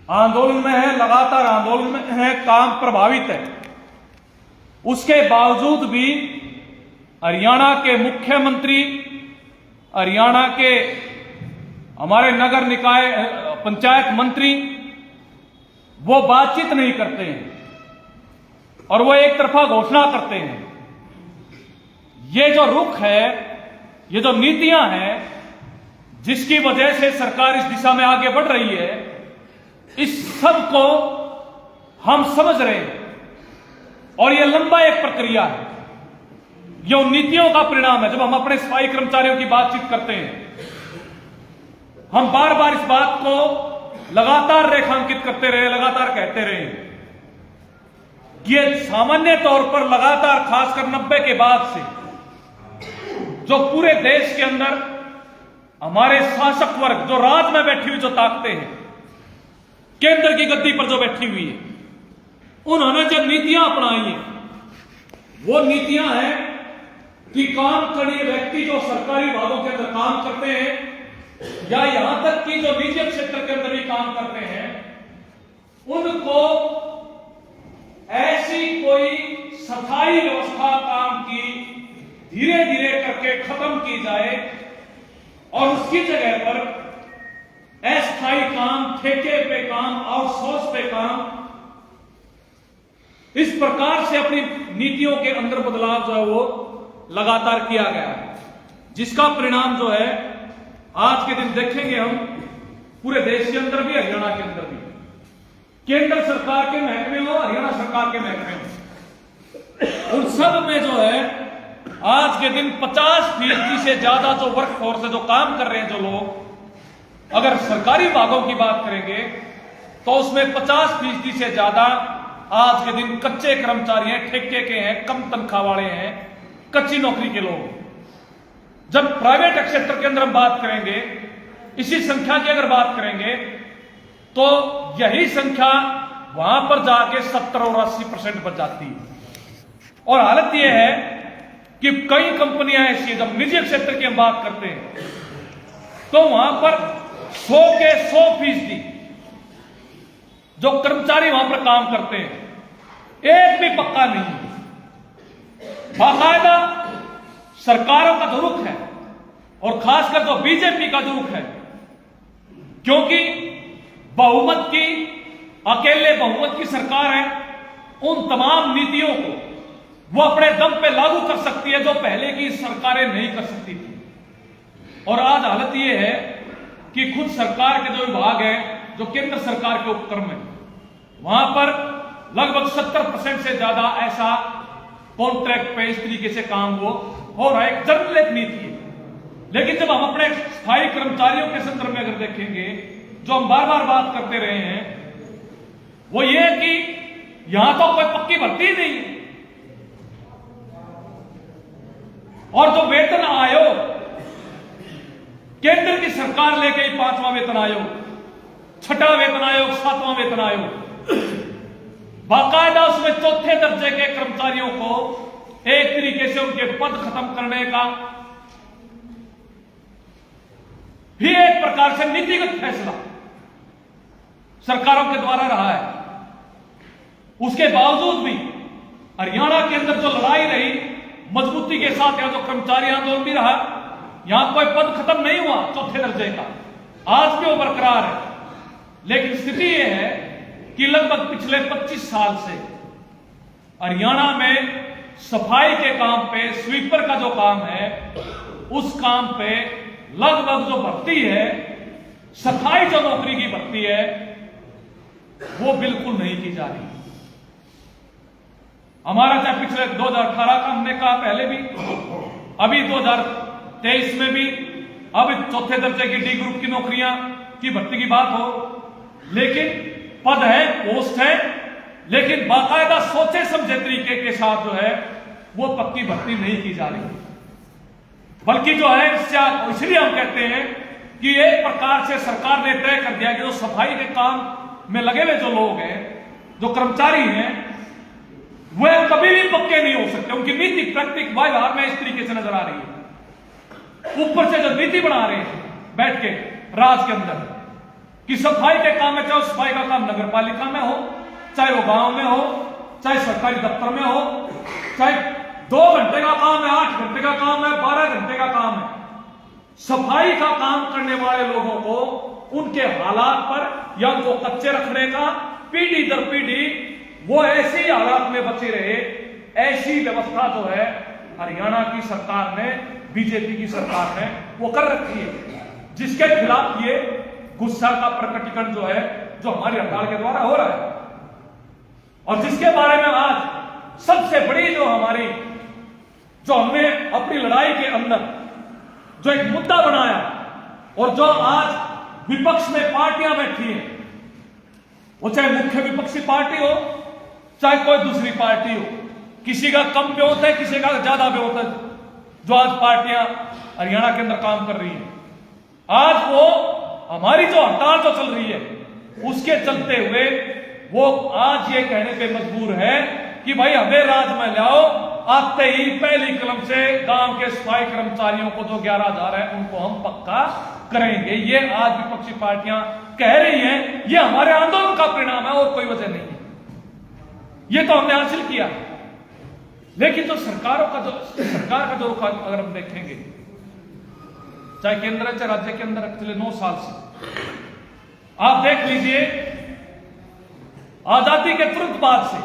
आंदोलन में है, लगातार आंदोलन में है, काम प्रभावित है। उसके बावजूद भी हरियाणा के मुख्यमंत्री, हरियाणा के हमारे नगर निकाय पंचायत मंत्री वो बातचीत नहीं करते हैं और वो एक तरफा घोषणा करते हैं। ये जो रुख है, ये जो नीतियां हैं, जिसकी वजह से सरकार इस दिशा में आगे बढ़ रही है, इस सब को हम समझ रहे हैं और ये लंबा एक प्रक्रिया है। ये उन नीतियों का परिणाम है। जब हम अपने सफाई कर्मचारियों की बातचीत करते हैं, हम बार बार इस बात को लगातार रेखांकित करते रहे, लगातार कहते रहे। ये सामान्य तौर पर लगातार, खासकर 90 के बाद से, जो पूरे देश के अंदर हमारे शासक वर्ग, जो राज में बैठी हुई जो ताकतें हैं, केंद्र की गद्दी पर जो बैठी हुई है, उन्होंने जो नीतियां अपनाई हैं, वो नीतियां हैं कि काम करने व्यक्ति जो सरकारी विभागों के अंदर काम करते हैं या यहां तक कि जो निजी क्षेत्र के अंदर भी काम करते हैं, उनको ऐसी कोई सफाई व्यवस्था काम की धीरे धीरे करके खत्म की जाए और उसकी जगह पर अस्थायी काम, ठेके पे काम, आउटसोर्स पे काम, इस प्रकार से अपनी नीतियों के अंदर बदलाव जो है वो लगातार किया गया है, जिसका परिणाम जो है आज के दिन देखेंगे हम पूरे देश के अंदर भी, हरियाणा के अंदर भी। केंद्र सरकार के महकमे हो, हरियाणा सरकार के महकमे हो, उन सब में जो है आज के दिन 50% से ज्यादा जो वर्क फोर्स है, जो काम कर रहे हैं जो लोग, अगर सरकारी विभागों की बात करेंगे तो उसमें 50% से ज्यादा आज के दिन कच्चे कर्मचारी हैं, ठेके के हैं, कम तनख्वाह वाले हैं, कच्ची नौकरी के लोग। जब प्राइवेट क्षेत्र के अंदर हम बात करेंगे, इसी संख्या की अगर बात करेंगे, तो यही संख्या वहां पर जाके 70 और 80% बच जाती है। और हालत यह है कि कई कंपनियां ऐसी हैं, जब निजी क्षेत्र की हम बात करते हैं तो वहां पर 100 के 100% जो कर्मचारी वहां पर काम करते हैं, एक भी पक्का नहीं है। बाकायदा सरकारों का जो रुख है, और खासकर जो बीजेपी का जो रुख है, क्योंकि बहुमत की, अकेले बहुमत की सरकार है, उन तमाम नीतियों को वो अपने दम पे लागू कर सकती है जो पहले की सरकारें नहीं कर सकती थी। और आज हालत ये है कि खुद सरकार के जो विभाग हैं, जो केंद्र सरकार के उपक्रम है, वहां पर लगभग 70% से ज्यादा ऐसा कॉन्ट्रैक्ट पे इस तरीके से काम वो हो रहा है। एक जर्नल नीति है। लेकिन जब हम अपने स्थायी कर्मचारियों के संदर्भ में अगर देखेंगे, जो हम बार बार बात करते रहे हैं, वो ये है कि यहां तो कोई पक्की भर्ती नहीं है। और जो वेतन आयोग, केंद्र की सरकार लेके 5वां वेतन आयोग, 6वां वेतन आयोग, 7वां वेतन आयोग, बाकायदा उसमें 4थे दर्जे के कर्मचारियों को एक तरीके से उनके पद खत्म करने का भी एक प्रकार से नीतिगत फैसला सरकारों के द्वारा रहा है। उसके बावजूद भी हरियाणा के अंदर जो लड़ाई रही मजबूती के साथ, या जो कर्मचारी आंदोलन भी रहा, यहां कोई पद खत्म नहीं हुआ 4थे दर्जे का, आज भी वो बरकरार है। लेकिन स्थिति यह है कि लगभग पिछले 25 साल से हरियाणा में सफाई के काम पे, स्वीपर का जो काम है, उस काम पे लगभग जो भर्ती है, सफाई जो नौकरी की भर्ती है, वो बिल्कुल नहीं की जा रही। हमारा चाहे पिछले 2018 का हमने कहा, पहले भी, अभी 2023 में भी, अब 4थे दर्जे की डी ग्रुप की नौकरियां की भर्ती की बात हो, लेकिन पद है, पोस्ट है, लेकिन बाकायदा सोचे समझे तरीके के साथ जो है वो पक्की भर्ती नहीं की जा रही। बल्कि जो है, इसलिए हम कहते हैं कि एक प्रकार से सरकार ने तय कर दिया कि जो सफाई के काम में लगे हुए जो लोग हैं, जो कर्मचारी हैं, वह कभी भी पक्के नहीं हो सकते। उनकी नीति प्रैक्टिक व्यवहार में इस तरीके से नजर आ रही है। ऊपर से जो नीति बना रहे हैं बैठ के राज के अंदर, कि सफाई के काम में, चाहे सफाई का काम नगर पालिका में हो, चाहे वो गांव में हो, चाहे सरकारी दफ्तर में हो, चाहे 2 घंटे का काम है, 8 घंटे का काम है, 12 घंटे का काम है, सफाई का काम करने वाले लोगों को उनके हालात पर या उनको कच्चे रखने का, पीढ़ी दर पीढ़ी वो ऐसे ही हालात में बचे रहे, ऐसी व्यवस्था जो है हरियाणा की सरकार ने, बीजेपी की सरकार ने वो कर रखी है, जिसके खिलाफ ये गुस्सा का प्रकटीकरण जो है, जो हमारी हड़ताल के द्वारा हो रहा है, और जिसके बारे में आज सबसे बड़ी जो हमारी, जो हमने अपनी लड़ाई के अंदर जो एक मुद्दा बनाया, और जो आज विपक्ष में पार्टियां बैठी हैं, वो चाहे मुख्य विपक्षी पार्टी हो, चाहे कोई दूसरी पार्टी हो, किसी का कम ब्योत है, किसी का ज्यादा ब्योत है, जो आज पार्टियां हरियाणा के अंदर काम कर रही हैं, आज वो हमारी जो हड़ताल जो चल रही है उसके चलते हुए वो आज ये कहने पे मजबूर है कि भाई हमें राज में लाओ, आते ही पहली कलम से गांव के सफाई कर्मचारियों को जो 11,000 है उनको हम पक्का करेंगे। ये आज विपक्षी पार्टियां कह रही हैं, ये हमारे आंदोलन का परिणाम है और कोई वजह नहीं है, ये तो हमने हासिल किया। लेकिन जो सरकार का जो रुख अगर हम देखेंगे, चाहे केंद्र है चाहे राज्य के अंदर पिछले 9 साल से आप देख लीजिए, आजादी के तुरंत बाद से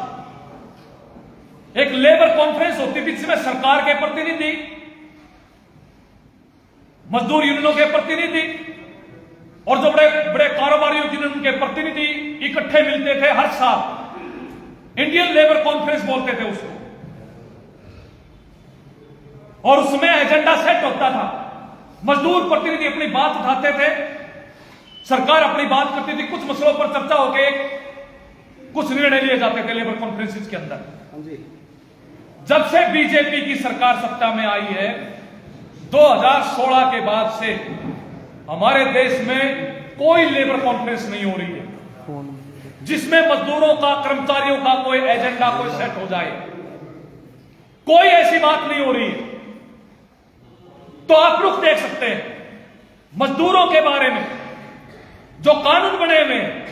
एक लेबर कॉन्फ्रेंस होती थी जिसमें सरकार के प्रतिनिधि, मजदूर यूनियनों के प्रतिनिधि और जो बड़े बड़े कारोबारी यूनियन के प्रतिनिधि इकट्ठे मिलते थे हर साल। इंडियन लेबर कॉन्फ्रेंस बोलते थे उसको, और उसमें एजेंडा सेट होता था, मजदूर प्रतिनिधि अपनी बात उठाते थे, सरकार अपनी बात करती थी, कुछ मसलों पर चर्चा होकर कुछ निर्णय लिए जाते थे लेबर कॉन्फ्रेंसिस के अंदर। जब से बीजेपी की सरकार सत्ता में आई है 2016 के बाद से हमारे देश में कोई लेबर कॉन्फ्रेंस नहीं हो रही है जिसमें मजदूरों का, कर्मचारियों का कोई एजेंडा कोई सेट हो जाए, कोई ऐसी बात नहीं हो रही है। तो आप रुख देख सकते हैं मजदूरों के बारे में जो कानून बने हुए हैं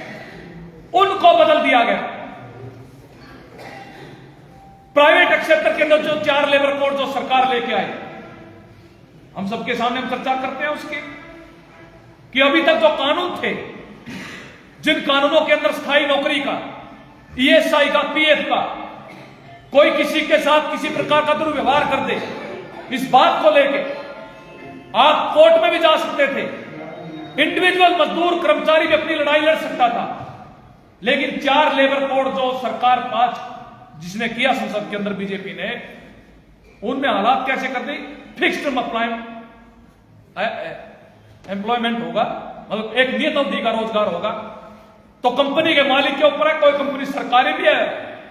उनको बदल दिया गया। प्राइवेट क्षेत्र के अंदर जो 4 लेबर कोड जो सरकार लेके आई, हम सबके सामने हम चर्चा करते हैं उसकी, कि अभी तक जो कानून थे, जिन कानूनों के अंदर स्थायी नौकरी का, ईएसआई का, पीएफ का, कोई किसी के साथ किसी प्रकार का दुर्व्यवहार कर दे, इस बात को लेके आप कोर्ट में भी जा सकते थे, इंडिविजुअल मजदूर कर्मचारी भी अपनी लड़ाई लड़ सकता था। लेकिन 4 लेबर कोड जो सरकार पास जिसने किया संसद के अंदर बीजेपी ने, उनमें हालात कैसे कर दी, फिक्स्ड एम्प्लॉयमेंट होगा, मतलब एक नियत अवधि का रोजगार होगा, तो कंपनी के मालिक के ऊपर है, कोई कंपनी सरकारी भी है,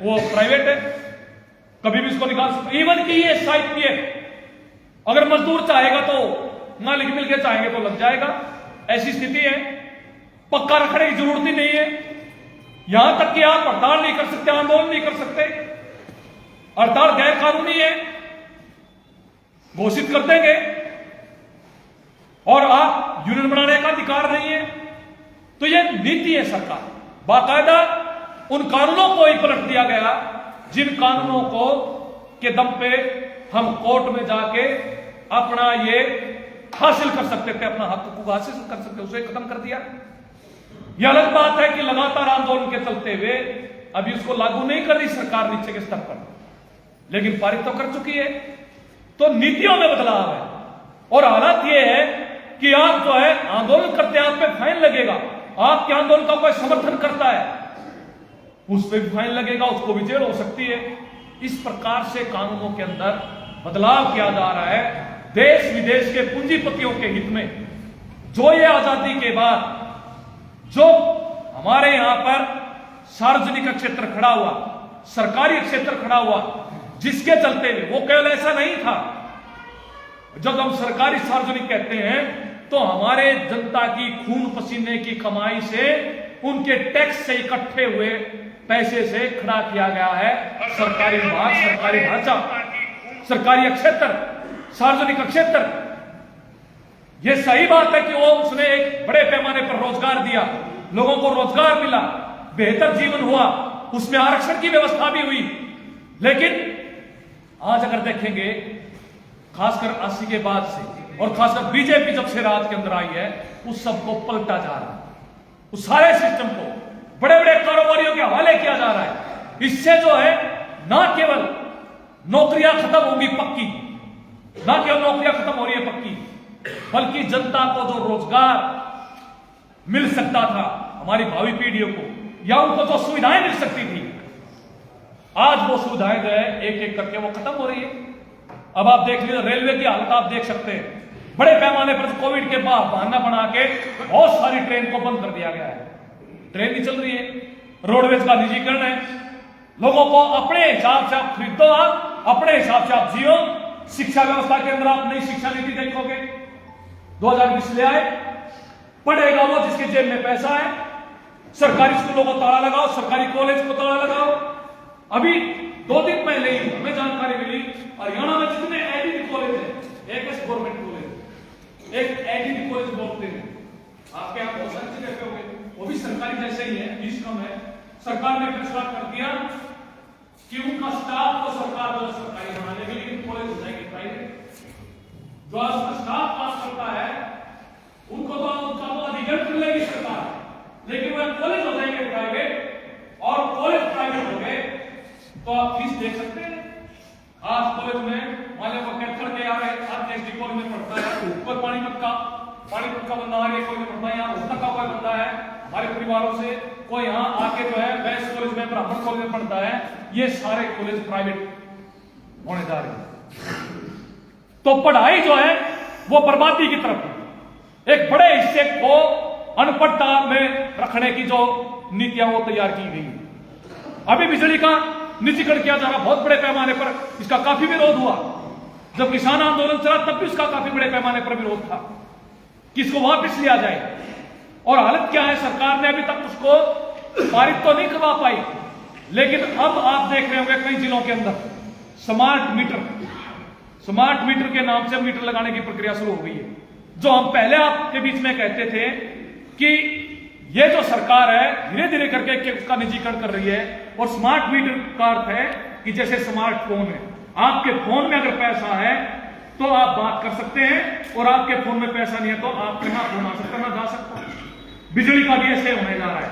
वो प्राइवेट है, कभी भी इसको निकाल सकते। इवन की ये साइट है, अगर मजदूर चाहेगा तो मालिक मिलकर चाहेंगे तो लग जाएगा, ऐसी स्थिति है। पक्का रखने की जरूरत ही नहीं है, यहां तक कि आप हड़ताल नहीं कर सकते, आंदोलन नहीं कर सकते, हड़ताल गैर कानूनी है, घोषित कर देंगे, और आप यूनियन बनाने का अधिकार नहीं है। तो यह नीति है सरकार, बाकायदा उन कानूनों को ही पलट दिया गया जिन कानूनों को के दम पे हम कोर्ट में जाके अपना ये हासिल कर सकते थे, अपना हक को हासिल कर सकते, उसे खत्म कर दिया। यह अलग बात है कि लगातार आंदोलन के चलते हुए अभी उसको लागू नहीं कर रही सरकार नीचे के स्तर पर, लेकिन पारित तो कर चुकी है। तो नीतियों में बदलाव है, और हालात यह है कि आप जो है आंदोलन करते हैं, आप पे फाइन लगेगा, आपके आंदोलन का कोई समर्थन करता है उस पर भी फाइन लगेगा, उसको भी जेल हो सकती है। इस प्रकार से कानूनों के अंदर बदलाव किया जा रहा है देश विदेश के पूंजीपतियों के हित में। जो ये आजादी के बाद जो हमारे यहां पर सार्वजनिक क्षेत्र खड़ा हुआ, सरकारी क्षेत्र खड़ा हुआ, जिसके चलते वो केवल ऐसा नहीं था, जब हम सरकारी सार्वजनिक कहते हैं तो हमारे जनता की खून पसीने की कमाई से, उनके टैक्स से इकट्ठे हुए पैसे से खड़ा किया गया है सरकारी विभाग, सरकारी ढांचा, सरकारी क्षेत्र, सार्वजनिक क्षेत्र। ये सही बात है कि वो उसने एक बड़े पैमाने पर रोजगार दिया, लोगों को रोजगार मिला, बेहतर जीवन हुआ, उसमें आरक्षण की व्यवस्था भी हुई। लेकिन आज अगर देखेंगे, खासकर 80 के बाद से और खासकर बीजेपी जब से राज के अंदर आई है, उस सबको पलटा जा रहा है, उस सारे सिस्टम को बड़े बड़े कारोबारियों के हवाले किया जा रहा है। इससे जो है ना केवल नौकरियां खत्म होंगी पक्की, ना केवल नौकरियां खत्म हो रही है पक्की, बल्कि जनता को जो रोजगार मिल सकता था, हमारी भावी पीढ़ियों को, या उनको जो सुविधाएं मिल सकती थी, आज वो सुविधाएं जो है एक एक करके वो खत्म हो रही है। अब आप देख लीजिए, रेलवे की हालत आप देख सकते हैं, बड़े पैमाने पर कोविड के बाद बहाना बना के बहुत सारी ट्रेन को बंद कर दिया गया है, ट्रेन नहीं चल रही है। रोडवेज का निजीकरण है, लोगों को अपने हिसाब से आप खरीदो, आप अपने हिसाब से आप जियो। शिक्षा व्यवस्था के अंदर आप नई शिक्षा नीति देखोगे, 2020 ले आए, पढ़ेगा वो जिसके जेब में पैसा है। सरकारी स्कूलों को ताला लगाओ, सरकारी कॉलेज को ताला लगाओ। अभी 2 दिन पहले ही हमें जानकारी मिली, हरियाणा में जितने एडीटी कॉलेज है, एक गवर्नमेंट कॉलेज, एक एडीटी कॉलेज बोलते हैं, आपके यहाँ बहुत सारी जगह पे हो गए, वो भी सरकारी जैसे ही है, फीस कम है। सरकार ने फैसला कर दिया कि उनका स्टाफ को सरकार को सरकारी बना लेगी, लेकिन कॉलेज हो जाएंगे प्राइवेट। जो स्टाफ पास करता है उनको तो उनका तो अधिग्रहण कर लेगी सरकार, लेकिन वह कॉलेज हो जाएंगे प्राइवेट, और कॉलेज प्राइवेट हो गए तो आप फीस देख सकते हैं। आज कॉलेज में मान लो कैथल के आ रहे, आज एसडी कॉलेज में पढ़ता है, ऊपर पानीपत का बंदा आ रही कॉलेज में पढ़ता है, यहाँ उतना का कोई बंदा है हमारे परिवारों से, कोई यहाँ आके जो है वैस कॉलेज में, ब्राह्मण कॉलेज में पढ़ता है। ये सारे कॉलेज प्राइवेट होने जा रहे हैं। तो पढ़ाई जो है वो बर्बादी की तरफ है। एक बड़े हिस्से को अनपढ़ता में रखने की जो नीतियां वो तैयार की गई। अभी बिजली का निजीकरण किया जा रहा, बहुत बड़े पैमाने पर इसका काफी विरोध हुआ। जब किसान आंदोलन चला तब भी उसका काफी बड़े पैमाने पर विरोध था कि इसको वापस लिया जाए। और हालत क्या है, सरकार ने अभी तक उसको पारित तो नहीं करवा पाई, लेकिन अब आप देख रहे होंगे कई जिलों के अंदर स्मार्ट मीटर के नाम से मीटर लगाने की प्रक्रिया शुरू हो गई है। जो हम पहले आपके बीच में कहते थे कि ये जो सरकार है धीरे धीरे करके उसका निजीकरण कर रही है, और स्मार्ट मीटर का अर्थ है कि जैसे स्मार्टफोन है, आपके फोन में अगर पैसा है तो आप बात कर सकते हैं, और आपके फोन में पैसा नहीं है तो आपके ना फोन आ सकता ना जा सकता। बिजली का भी ऐसे होने जा रहा है,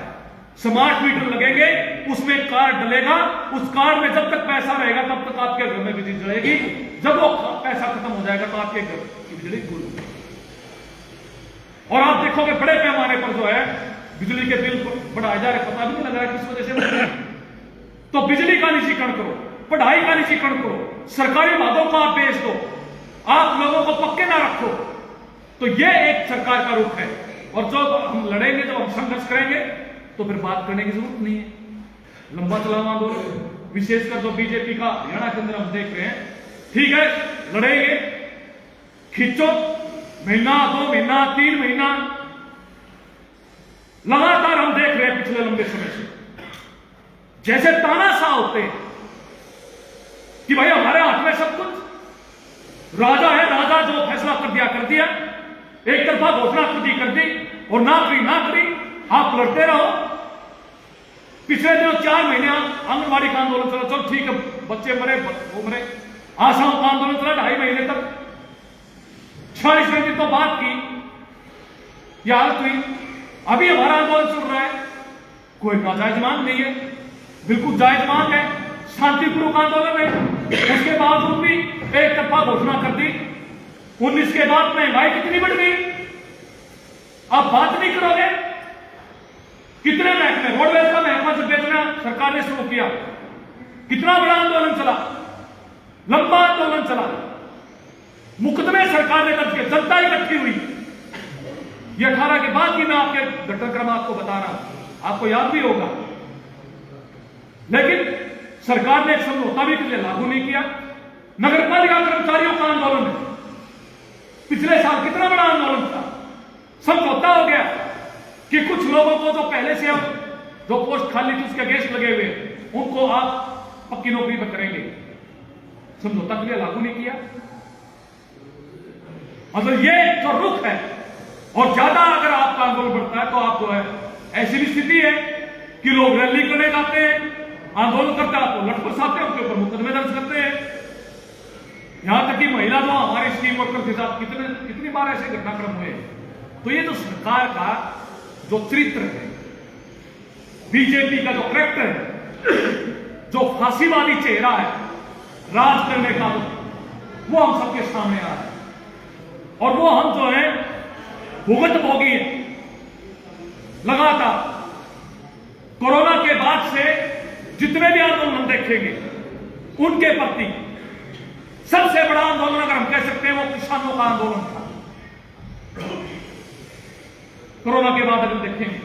स्मार्ट मीटर लगेंगे, उसमें कार्ड डलेगा, उस कार्ड में जब तक पैसा रहेगा तब तक आपके घर में बिजली जलेगी, जब वो पैसा खत्म हो जाएगा तो आपके घर की बिजली गुल। और आप देखोगे बड़े पैमाने पर जो है बिजली के बिल बढ़ाए जा रहे, पता भी नहीं लग रहा है किस वजह से बढ़ रहे हैं। तो बिजली का निजीकरण करो, पढ़ाई का निजीकरण करो, सरकारी विभागों को आप बेच दो, आप लोगों को पक्के ना रखो। तो ये एक सरकार का रुख है। और जो हम लड़ेंगे, जब हम संघर्ष करेंगे तो फिर बात करने की जरूरत नहीं है। लंबा चलावा आंदोलन, विशेषकर जो बीजेपी का हरियाणा के अंदर हम देख रहे हैं, ठीक है लड़ेंगे, खींचो, महीना 2 महीना 3 महीना लगातार हम देख रहे हैं पिछले लंबे समय से, जैसे तानाशाह होते हैं कि भाई हमारे हाथ में सब कुछ, राजा है, राजा जो फैसला कर दिया, एक तरफा घोषणा कर दी और ना करी, आप लड़ते रहो। पिछले दिनों 4 महीने आंगनबाड़ी का आंदोलन चला, चलो ठीक है, बच्चे मरे वो मरे, आशाओं का आंदोलन चला 2.5 महीने तक, 46 दिन तो बात की, यह हालत हुई। अभी हमारा आंदोलन चल रहा है, कोई नाजायज मांग नहीं है, बिल्कुल जायज मांग है, शांतिपूर्वक आंदोलन है। उसके बावजूद भी एक तरफा घोषणा कर दी। 19 के बाद महंगाई कितनी बढ़ गई, आप बात नहीं करोगे। कितने महकमे, रोडवेज का महकमा जब बेचना सरकार ने शुरू किया, कितना बड़ा आंदोलन चला, लंबा आंदोलन चला, मुकदमे सरकार ने दर्ज किए, जनता इकट्ठी हुई। ये 18 के बाद की मैं आपके घटनाक्रम आपको बता रहा हूं, आपको याद भी होगा। लेकिन सरकार ने एक समझौता भी इसलिए लागू नहीं किया। नगर पालिका कर्मचारियों का आंदोलन है, पिछले साल कितना बड़ा आंदोलन था, समझौता हो गया कि कुछ लोगों को जो पहले से अब जो पोस्ट खाली थी उसके गेस्ट लगे हुए उनको आप पक्की नौकरी पर करेंगे। समझौता के लिए लागू नहीं किया। मतलब ये जो रुख है, और ज्यादा अगर आपका आंदोलन बढ़ता है तो आप जो है, ऐसी भी स्थिति है कि लोग रैली करने जाते हैं, आंदोलन करते हैं, आपको लट बरसाते हैं, उनके ऊपर मुकदमे दर्ज करते हैं। यहां तक कि महिला जो हमारे स्टीम वर्कर के साथ कितनी बार ऐसे घटनाक्रम हुए। तो ये जो सरकार का जो चरित्र है, बीजेपी का जो करैक्टर है, जो फांसीवादी चेहरा है राज करने का, वो हम सबके सामने आ रहा है। और वो हम जो है भुगत भोगी है। लगातार कोरोना के बाद से जितने भी आंदोलन देखेंगे, उनके प्रति सबसे बड़ा आंदोलन अगर हम कह सकते हैं वो किसानों का आंदोलन था। कोरोना के बाद अगर देखेंगे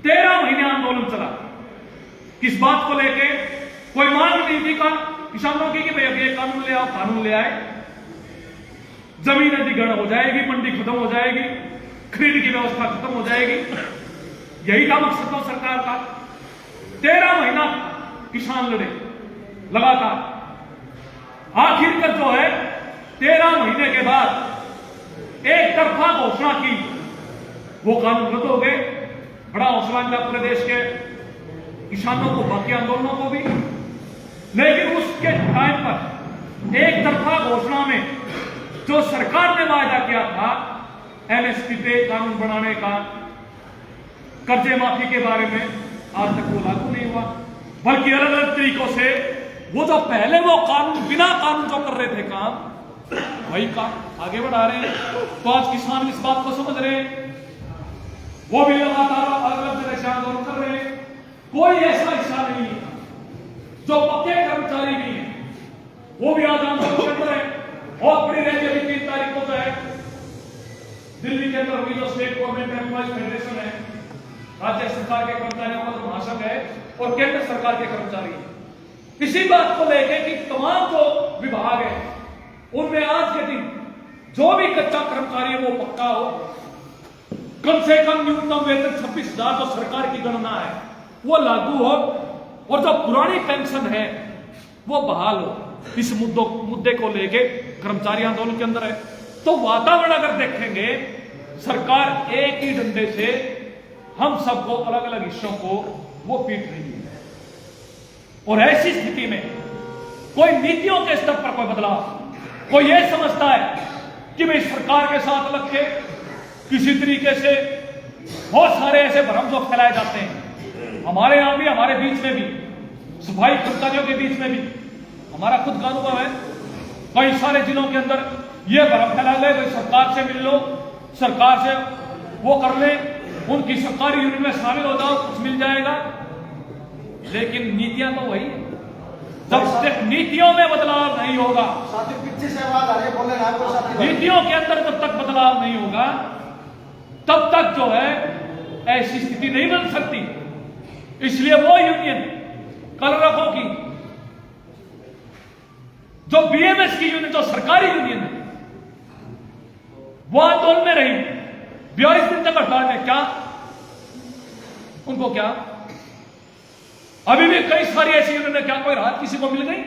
13 महीने आंदोलन चला। किस बात को लेके? कोई मांग नहीं थी किसानों की कि भाई अब ये कानून ले आओ, कानून ले आए, जमीन अधिग्रहण हो जाएगी, मंडी खत्म हो जाएगी, खरीद की व्यवस्था खत्म हो जाएगी। यही था मकसद तो सरकार का। 13 महीना किसान लड़े लगातार। आखिर कर जो है 13 महीने के बाद एक तरफा घोषणा की, वो कानून रद्द हो गए। बड़ा हौसला मिला पूरे देश के किसानों को, बाकी आंदोलनों को भी। लेकिन उसके टाइम पर एक तरफा घोषणा में जो सरकार ने वायदा किया था एमएसपी पे कानून बनाने का, कर्जे माफी के बारे में, आज तक वो लागू नहीं हुआ। बल्कि अलग अलग तरीकों से वो जो पहले वो कानून, बिना कानून जो कर रहे थे काम, वही काम आगे बढ़ा रहे हैं। तो आज किसान इस बात को समझ रहे हैं, वो भी लगातार अलग अलग तरह से आंदोलन कर रहे हैं। कोई ऐसा हिस्सा नहीं है जो पक्के कर्मचारी नहीं है, वो भी आज आंदोलन कर रहे हैं। बहुत बड़ी रैली अभी 3 तारीख को जो है दिल्ली के अंदर हुई, जो स्टेट गवर्नमेंट एम्प्लॉइज फेडरेशन है, राज्य सरकार के कर्मचारियों का जो महासंघ है और केंद्र सरकार के कर्मचारी, इसी बात को लेकर कि तमाम जो विभाग है उनमें आज के दिन जो भी कच्चा कर्मचारी है वो पक्का हो, कम से कम न्यूनतम वेतन 26,000 जो सरकार की गणना है वो लागू हो, और जो पुरानी पेंशन है वो बहाल हो। इस मुद्दे को लेके कर्मचारी आंदोलन के अंदर है। तो वातावरण अगर देखेंगे, सरकार एक ही डंडे से हम सबको अलग अलग हिस्सों को वो पीट रही है। और ऐसी स्थिति में कोई नीतियों के स्तर पर कोई बदलाव, कोई ये समझता है कि भाई सरकार के साथ लग के किसी तरीके से बहुत सारे ऐसे भ्रम जो फैलाए जाते हैं, हमारे यहां भी, हमारे बीच में भी, सफाई कर्मचारियों के बीच में भी, हमारा खुद का अनुभव है। कई सारे जिलों के अंदर ये भ्रम फैला ले, भाई सरकार से मिल लो, सरकार से वो कर ले, उनकी सरकारी यूनियन में शामिल हो जाओ, कुछ मिल जाएगा। लेकिन नीतियां तो वही है। जब तक नीतियों में बदलाव नहीं होगा, पीछे से आवाज आ रही है, बोलने ना, नीतियों के अंदर जब तक बदलाव नहीं होगा तब तक जो है ऐसी स्थिति नहीं बन सकती। इसलिए वो यूनियन कल रखो की जो बीएमएस की यूनियन, जो सरकारी यूनियन है, वो आंदोलन में रही 42 दिन तक हड़ताल में। क्या उनको क्या अभी भी कई सारी ऐसी यूनियन है, क्या कोई राहत किसी को मिल गई?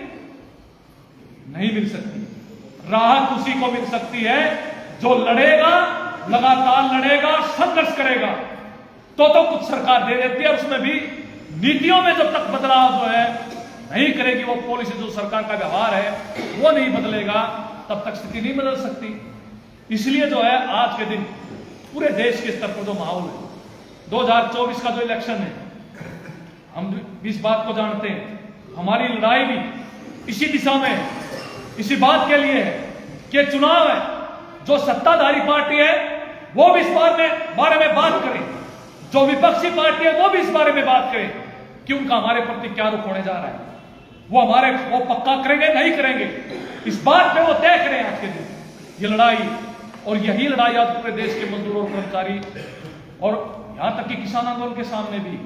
नहीं मिल सकती। राहत उसी को मिल सकती है जो लड़ेगा, लगातार लड़ेगा, संघर्ष करेगा। तो कुछ सरकार दे देती है, उसमें भी नीतियों में जब तक बदलाव जो है नहीं करेगी, वो पॉलिसी जो सरकार का व्यवहार है वो नहीं बदलेगा, तब तक स्थिति नहीं बदल सकती। इसलिए जो है आज के दिन पूरे देश के स्तर पर जो माहौल है, 2024 का जो इलेक्शन है, हम इस बात को जानते हैं, हमारी लड़ाई भी इसी दिशा में है, इसी बात के लिए है कि चुनाव है, जो सत्ताधारी पार्टी है वो भी इस बारे में बात करें, जो विपक्षी पार्टी है वो भी इस बारे में बात करें कि उनका हमारे प्रति क्या रुख होने जा रहा है। वो पक्का करेंगे, नहीं करेंगे, इस बात पे वो तय करें आज के दिन ये लड़ाई। और यही लड़ाई आज पूरे देश के मजदूर और कर्मचारी और यहां तक कि किसान आंदोलन के सामने भी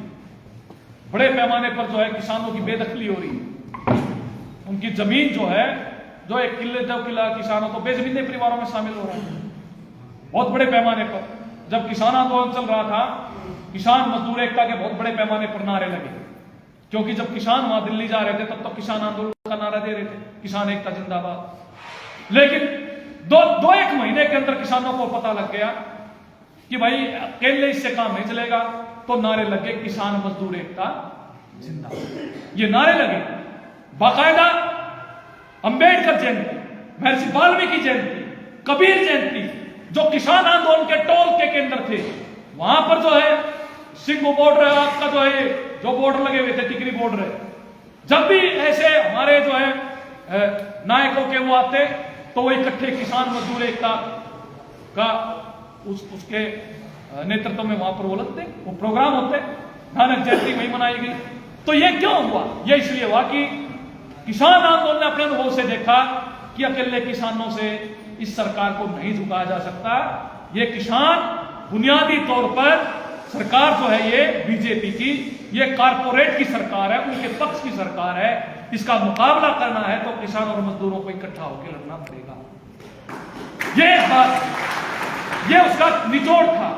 बड़े पैमाने पर जो है किसानों की बेदखली हो रही है। उनकी जमीन जो है, जो 1 किले 2 किला किसानों को बेजमीने परिवारों में शामिल हो रहा है बहुत बड़े पैमाने पर। जब किसान आंदोलन चल रहा था, किसान मजदूर एकता के बहुत बड़े पैमाने पर नारे लगे, क्योंकि जब किसान वहां दिल्ली जा रहे थे तब तो किसान आंदोलन का नारा दे रहे थे, किसान एकता जिंदाबाद। लेकिन दो एक महीने के अंदर किसानों को पता लग गया कि भाई अकेले इससे काम नहीं चलेगा, तो नारे लगे किसान मजदूर एकता जिंदाबाद। ये नारे लगे, बाकायदा अंबेडकर जयंती, महर्षि वाल्मीकि जयंती, कबीर जयंती, जो किसान आंदोलन के टोल के अंदर थे, वहां पर जो है सिंगो बॉर्डर है आपका, जो है जो बॉर्डर लगे हुए थे, टिकरी बॉर्डर है। जब भी ऐसे हमारे जो है नायकों के वो आते, तो वो इकट्ठे किसान मजदूर एकता का उसके नेतृत्व में वहां पर वो लगते, वो प्रोग्राम होते, नानक जयंती वही मनाई गई। तो ये क्यों हुआ? ये इसलिए हुआ कि किसान आंदोलन ने अपने अनुभव से देखा कि अकेले किसानों से इस सरकार को नहीं झुकाया जा सकता। ये किसान बुनियादी तौर पर सरकार जो है ये बीजेपी की, ये कारपोरेट की सरकार है, उनके पक्ष की सरकार है। इसका मुकाबला करना है तो किसान और मजदूरों को इकट्ठा होकर लड़ना पड़ेगा। ये बात, ये उसका निचोड़ था।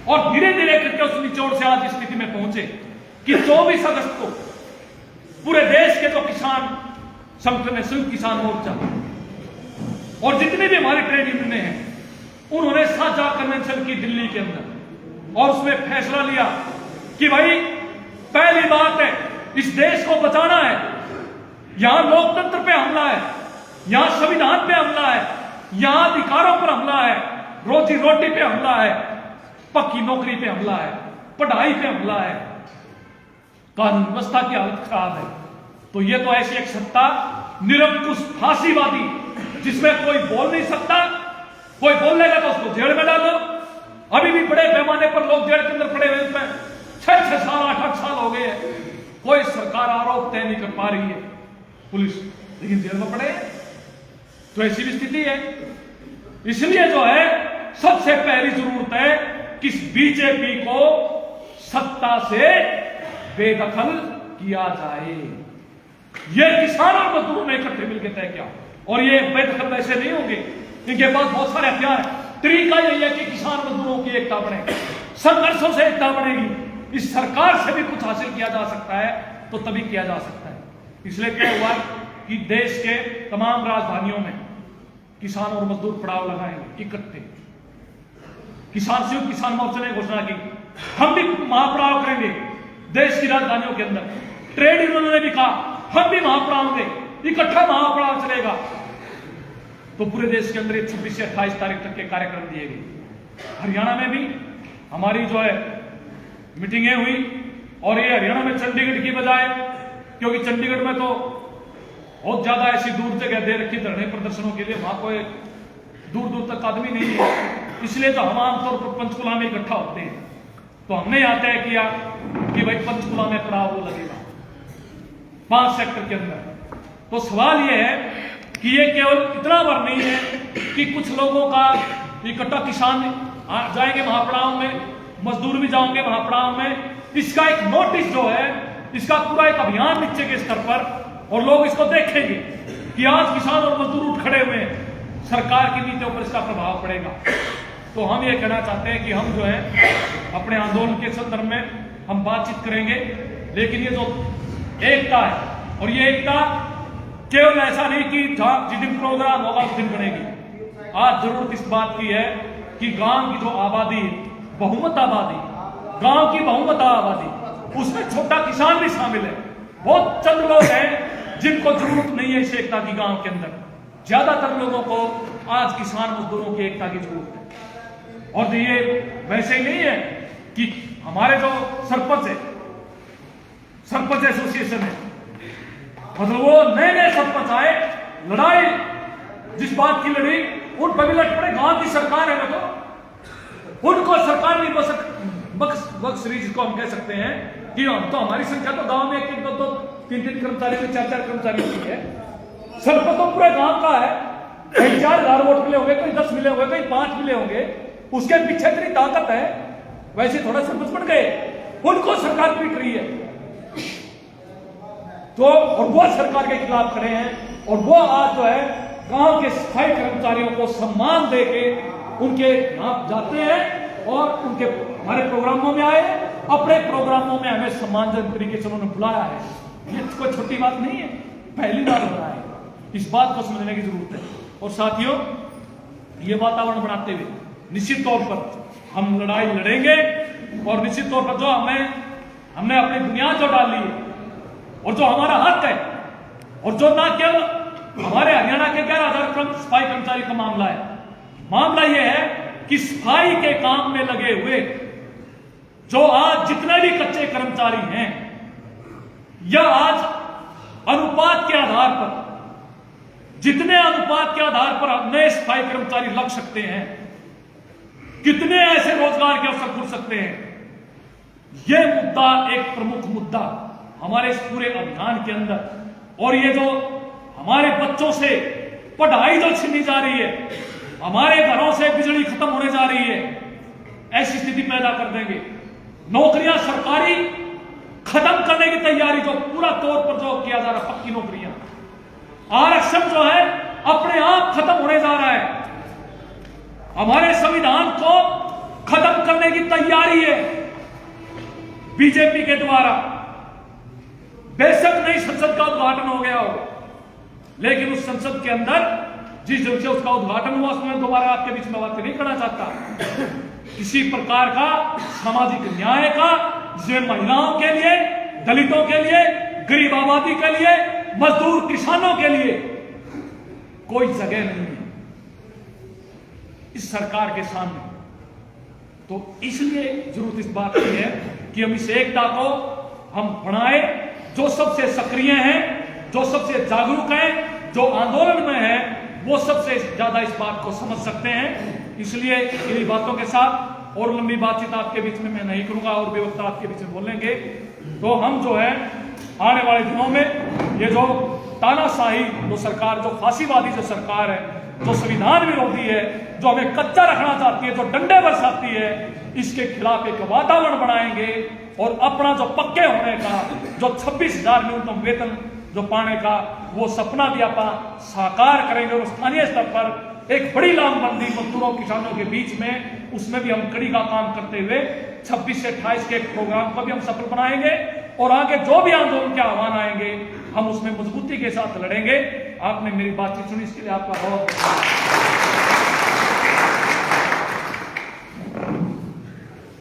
और धीरे धीरे करके उस निचोड़ से आज इस स्थिति में पहुंचे कि 24 अगस्त को पूरे देश के जो किसान संगठन है, संयुक्त किसान मोर्चा और जितने भी हमारे ट्रेड यूनियन हैं, उन्होंने साझा कन्वेंशन की दिल्ली के अंदर, और उसमें फैसला लिया कि भाई पहली बात है, इस देश को बचाना है। यहां लोकतंत्र पे हमला है, यहां संविधान पे हमला है, यहां अधिकारों पर हमला है, रोजी रोटी पे हमला है, पक्की नौकरी पे हमला है, पढ़ाई पे हमला है, कानून व्यवस्था की हालत खराब है। तो ये तो ऐसी एक सत्ता निरंकुश फांसीवादी, जिसमें कोई बोल नहीं सकता, कोई बोलेगा तो उसको जेल में डालो। अभी भी बड़े पैमाने पर लोग जेल के अंदर पड़े हुए हैं, 6 साल 8 साल हो गए हैं, कोई सरकार आरोप तय नहीं कर पा रही है, पुलिस, लेकिन जेल में पड़े हैं। तो ऐसी भी स्थिति है। इसलिए जो है सबसे पहली जरूरत है कि बीजेपी को सत्ता से बेदखल किया जाए। ये किसान और मजदूरों ने इकट्ठे मिलकर तय किया, और ये बेदखल वैसे नहीं होंगे, इनके पास बहुत सारे हथियार हैं। तरीका यही है कि किसान मजदूरों की एकता बने, संघर्षों से एकता बनेगी। इस सरकार से भी कुछ हासिल किया जा सकता है तो तभी किया जा सकता है। इसलिए क्या हुआ कि देश के तमाम राजधानियों में किसान और मजदूर पड़ाव लगाएंगे इकट्ठे। किसान संयुक्त किसान मोर्चा ने घोषणा की, हम भी महापड़ाव करेंगे देश की राजधानियों के अंदर। ट्रेड यूनियनों ने भी कहा हम भी महापड़ाव होंगे, इकट्ठा महापड़ाव चलेगा। तो पूरे देश के अंदर 26 से 28 तारीख तक के कार्यक्रम दिए गए। हरियाणा में भी हमारी जो है मीटिंगें हुई, और ये हरियाणा में चंडीगढ़ की बजाय, क्योंकि चंडीगढ़ में तो बहुत ज्यादा ऐसी दूर जगह दे रखी धरने प्रदर्शनों के लिए, वहां कोई दूर दूर तक आदमी नहीं है, इसलिए तो हम आमतौर पर पंचकुला में इकट्ठा होते हैं। तो हमने यहाँ तय किया कि भाई पंचकुला में पड़ाव लगेगा 5 सेक्टर के अंदर। तो सवाल यह है कि ये केवल इतना भर नहीं है कि कुछ लोगों का इकट्ठा, किसान जाएंगे महापड़ाव में, मजदूर भी जाएंगे महापड़ाव में। इसका एक नोटिस जो है, इसका पूरा एक अभियान नीचे के स्तर पर, और लोग इसको देखेंगे कि आज किसान और मजदूर उठ खड़े हुए हैं, सरकार की नीतियों पर इसका प्रभाव पड़ेगा। तो हम ये कहना चाहते हैं कि हम जो है अपने आंदोलन के संदर्भ में हम बातचीत करेंगे, लेकिन ये जो एकता है, और ये एकता केवल ऐसा नहीं कि जिस दिन प्रोग्राम होगा उस दिन बनेगी। आज जरूरत इस बात की है कि गांव की जो आबादी है, बहुमत आबादी, गांव की बहुमत आबादी, उसमें छोटा किसान भी शामिल है। बहुत चंद लोग हैं जिनको जरूरत नहीं है इस एकता की गांव के अंदर। ज्यादातर लोगों को आज किसान मजदूरों की एकता की जरूरत है। और ये वैसे ही नहीं है कि हमारे जो सरपंच है, सरपंच एसोसिएशन है, मतलब वो नए सरपंच आए, लड़ाई जिस बात की लड़ी, उन पर भी लड़ पड़े। गांव की सरकार है ना, तो उनको सरकार नहीं बख्श रही, जिसको हम कह सकते हैं कि हम तो, हमारी संख्या तो गांव में 1 2 3 कर्मचारी, 4 कर्मचारी की है। सरपंच तो पूरे गांव का है, कहीं 4000 वोट मिले होंगे, कहीं 10 मिले होंगे, कहीं 5 मिले होंगे, उसके पीछे इतनी ताकत है। वैसे थोड़ा सरपंच बढ़ गए, उनको सरकार पीट रही है, तो और वो सरकार के खिलाफ खड़े हैं। और वो आज जो है गांव के सफाई कर्मचारियों को सम्मान देके उनके यहां जाते हैं, और उनके हमारे प्रोग्रामों में आए, अपने प्रोग्रामों में हमें सम्मानजनक तरीके से उन्होंने बुलाया है। ये कोई छोटी बात नहीं है, पहली बार हो रहा है। इस बात को समझने की जरूरत है। और साथियों, ये वातावरण बनाते हुए निश्चित तौर पर हम लड़ाई लड़ेंगे और निश्चित तौर पर जो हमने अपनी बुनियाद जो डाली है और जो हमारा हक है और जो ना केवल हमारे हरियाणा के 11,000 सफाई कर्मचारी का मामला है, मामला यह है कि सफाई के काम में लगे हुए जो आज जितने भी कच्चे कर्मचारी हैं या आज अनुपात के आधार पर जितने अनुपात के आधार पर नए सफाई कर्मचारी लग सकते हैं, कितने ऐसे रोजगार के अवसर खुल सकते हैं, यह मुद्दा एक प्रमुख मुद्दा हमारे इस पूरे अभियान के अंदर। और ये जो हमारे बच्चों से पढ़ाई जो छीनी जा रही है, हमारे घरों से बिजली खत्म होने जा रही है, ऐसी स्थिति पैदा कर देंगे। नौकरियां सरकारी खत्म करने की तैयारी जो पूरा तौर पर जो किया जा रहा है, पक्की नौकरियां, आरक्षण जो है अपने आप खत्म होने जा रहा है, हमारे संविधान को खत्म करने की तैयारी है बीजेपी के द्वारा। बेशक नई संसद का उद्घाटन हो गया हो, लेकिन उस संसद के अंदर जिस दिन से उसका उद्घाटन हुआ उसमें दोबारा आपके बीच में बात नहीं करना चाहता। किसी प्रकार का सामाजिक न्याय का, जिसमें महिलाओं के लिए, दलितों के लिए, गरीब आबादी के लिए, मजदूर किसानों के लिए कोई जगह नहीं है इस सरकार के सामने। तो इसलिए जरूरत इस बात की है कि हम इस एकता को हम बढ़ाएं। जो सबसे सक्रिय हैं, जो सबसे जागरूक हैं, जो आंदोलन में हैं, वो सबसे ज्यादा इस बात को समझ सकते हैं। इसलिए इन्हीं बातों के साथ और लंबी बातचीत आपके बीच में मैं नहीं करूंगा और भी वक्त आपके बीच में बोलेंगे। तो हम जो है आने वाले दिनों में ये जो तानाशाही जो सरकार, जो फांसीवादी जो सरकार है, जो संविधान विरोधी है, जो हमें कच्चा रखना चाहती है, जो डंडे बरसाती है, इसके खिलाफ एक वातावरण बनाएंगे और अपना जो पक्के होने का, जो 26,000 न्यूनतम वेतन जो पाने का वो सपना भी आप साकार करेंगे। और स्थानीय स्तर पर एक बड़ी लामबंदी मजदूरों किसानों के बीच में, उसमें भी हम कड़ी का काम करते हुए 26 से 28 के प्रोग्राम को भी हम सफल बनाएंगे और आगे जो भी आंदोलन के आह्वान आएंगे हम उसमें मजबूती के साथ लड़ेंगे। आपने मेरी बातचीत सुनी, इसके लिए आपका बहुत